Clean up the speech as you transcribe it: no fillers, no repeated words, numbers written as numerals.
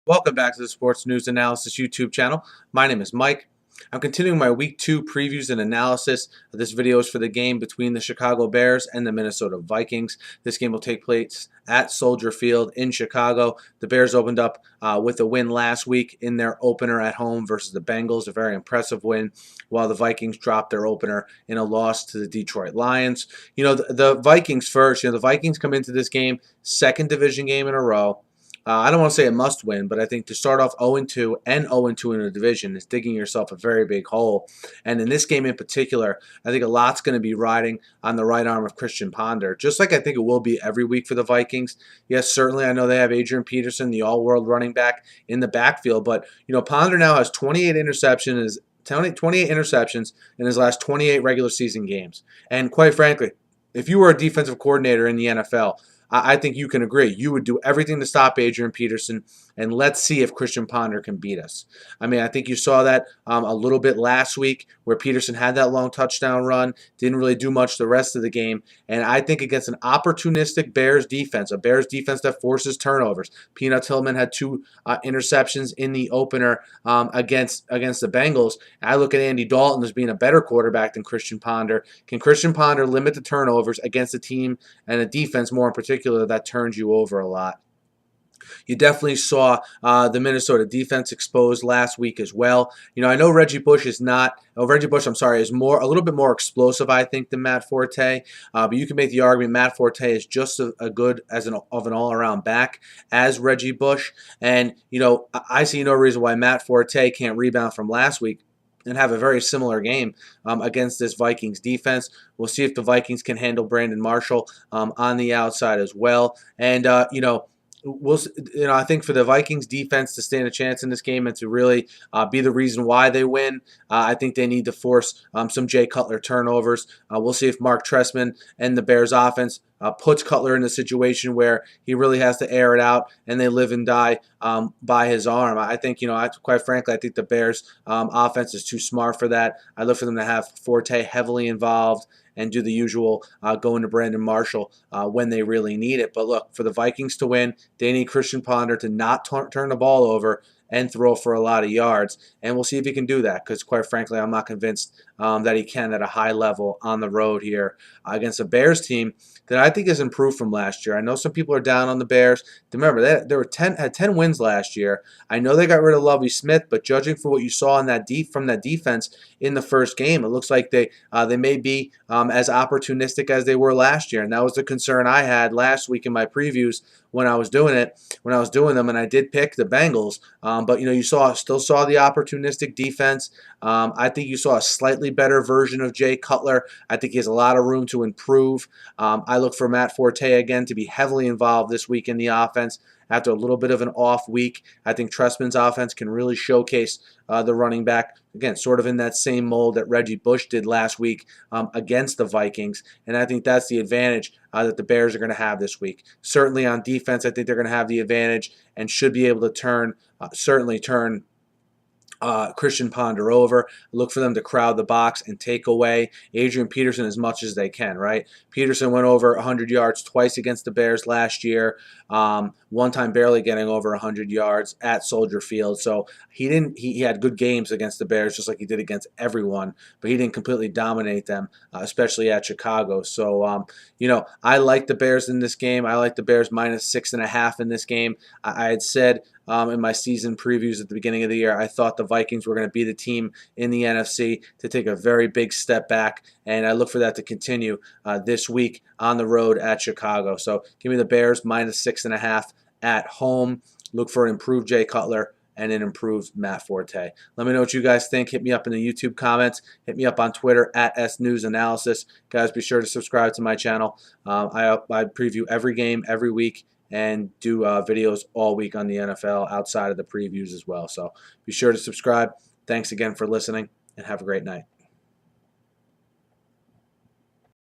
Welcome back to the Sports News Analysis YouTube channel. My name is Mike. I'm continuing my Week 2 previews and analysis. This video is for the game between the Chicago Bears and the Minnesota Vikings. This game will take place at Soldier Field in Chicago. The Bears opened up with a win last week in their opener at home versus the Bengals, a very impressive win, while the Vikings dropped their opener in a loss to the Detroit Lions. The Vikings first, the Vikings come into this game, second division game in a row. I don't want to say a must win, but I think to start off 0-2 and 0-2 in a division is digging yourself a very big hole. And in this game in particular, I think a lot's going to be riding on the right arm of Christian Ponder, just like I think it will be every week for the Vikings. Yes, certainly I know they have Adrian Peterson, the all-world running back, in the backfield, but Ponder now has 28 interceptions in his last 28 regular season games. And quite frankly, if you were a defensive coordinator in the NFL, I think you can agree. You would do everything to stop Adrian Peterson, and let's see if Christian Ponder can beat us. I mean, I think you saw that a little bit last week where Peterson had that long touchdown run, didn't really do much the rest of the game, and I think against an opportunistic Bears defense, a Bears defense that forces turnovers. Peanut Tillman had 2 interceptions in the opener against the Bengals. I look at Andy Dalton as being a better quarterback than Christian Ponder. Can Christian Ponder limit the turnovers against a team and a defense more in particular that turns you over a lot? You definitely saw the Minnesota defense exposed last week as well. I know Reggie Bush is not. Oh, Reggie Bush, I'm sorry, is a little bit more explosive, I think, than Matt Forte. But you can make the argument Matt Forte is just as good as an all-around back as Reggie Bush. And I see no reason why Matt Forte can't rebound from last week and have a very similar game against this Vikings defense. We'll see if the Vikings can handle Brandon Marshall on the outside as well. And I think for the Vikings defense to stand a chance in this game and to really be the reason why they win, I think they need to force some Jay Cutler turnovers. We'll see if Mark Trestman and the Bears offense puts Cutler in a situation where he really has to air it out and they live and die by his arm. I think, quite frankly, I think the Bears offense is too smart for that. I look for them to have Forte heavily involved and do the usual going to Brandon Marshall when they really need it. But look, for the Vikings to win, they need Christian Ponder to not turn the ball over and throw for a lot of yards. And we'll see if he can do that because, quite frankly, I'm not convinced that he can at a high level on the road here against a Bears team that I think has improved from last year. I know some people are down on the Bears. Remember, they had 10 wins last year. I know they got rid of Lovie Smith, but judging for what you saw in from that defense in the first game, it looks like they may be as opportunistic as they were last year. And that was the concern I had last week in my previews when I was doing them, and I did pick the Bengals. But you still saw the opportunistic defense. I think you saw a slightly better version of Jay Cutler. I think he has a lot of room to improve. I look for Matt Forte again to be heavily involved this week in the offense. After a little bit of an off week, I think Trestman's offense can really showcase the running back, again, sort of in that same mold that Reggie Bush did last week against the Vikings. And I think that's the advantage that the Bears are going to have this week. Certainly on defense, I think they're going to have the advantage and should be able to certainly turn Christian Ponder over. Look for them to crowd the box and take away Adrian Peterson as much as they can, right? Peterson went over 100 yards twice against the Bears last year, one time barely getting over 100 yards at Soldier Field. So he had good games against the Bears just like he did against everyone, but he didn't completely dominate them, especially at Chicago. So, I like the Bears in this game. I like the Bears minus 6.5 in this game. I had said in my season previews at the beginning of the year, I thought the Vikings were going to be the team in the NFC to take a very big step back, and I look for that to continue this week on the road at Chicago. So give me the Bears minus 6.5 at home. Look for an improved Jay Cutler and an improved Matt Forte. Let me know what you guys think. Hit me up in the YouTube comments. Hit me up on Twitter at SNewsAnalysis. Guys, be sure to subscribe to my channel. I preview every game every week and do videos all week on the NFL outside of the previews as well. So be sure to subscribe. Thanks again for listening, and have a great night.